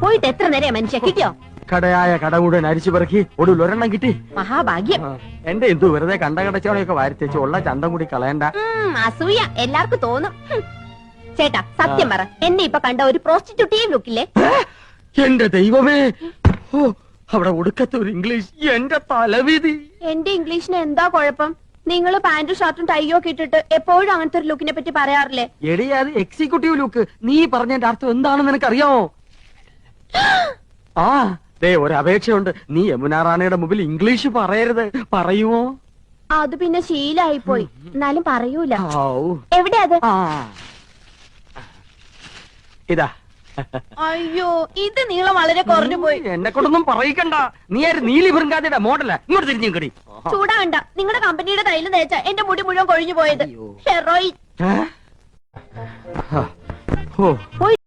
പോയിട്ട് എത്ര നേരം മനുഷ്യ കിട്ടിയോ? കടയായ കട മുഴുവൻ അരിച്ചു പെറുക്കി ഒടുവിൽ ഒരെണ്ണം കിട്ടി. മഹാഭാഗ്യം. എന്റെ എന്തു വെറുതെ കടച്ചവണയൊക്കെ വാരിത്തേച്ച് ഉള്ള ചന്തം കൂടി കളയണ്ട. അസൂയ എല്ലാവർക്കും തോന്നും. ചേട്ടാ സത്യം പറ, എന്നെ ഇപ്പൊ കണ്ട ഒരു പ്രോസ്റ്റിറ്റ്യൂട്ടീവ് ലുക്കില്ലേ? എന്റെ ദൈവമേ, അവിടെ ഒടുക്കത്തെ ഒരു ഇംഗ്ലീഷ്. എന്റെ തലവിധി. എന്റെ ഇംഗ്ലീഷിന് എന്താ കുഴപ്പം? നിങ്ങൾ പാന്റും ഷർട്ടും ടൈയോ ഒക്കെ ഇട്ടിട്ട് എപ്പോഴും അങ്ങനത്തെ ഒരു ലുക്കിനെ പറ്റി പറയാറില്ലേ? എടി അത് എക്സിക്യൂട്ടീവ് ലുക്ക്. നീ പറഞ്ഞതിന്റെ അർത്ഥം എന്താണെന്ന് നിനക്കറിയാമോ? ആ ദേ ഒരു അപേക്ഷയുണ്ട്. നീ യമുന റാണിയുടെ മുമ്പിൽ ഇംഗ്ലീഷ് പറയരുത്. പറയുമോ? അത് പിന്നെ ശീലായി പോയി. എന്നാലും പറയൂല. എവിടെ അത്? ഇതാ. അയ്യോ, ഇത് നീളം വളരെ കുറഞ്ഞു പോയി. എന്നെ കൊണ്ടൊന്നും പറയിക്കണ്ട. നീ ആര്? നീലി ഭൃങ്കാതിയുടെ മോഡല. ഇങ്ങോട്ട് തിരിഞ്ഞു കടി. ചൂടാവണ്ട. നിങ്ങളുടെ കമ്പനിയുടെ തൈലം തേച്ച എന്റെ മുടി മുഴുവൻ കൊഴിഞ്ഞു പോയത്. ഹെറോയിൻ.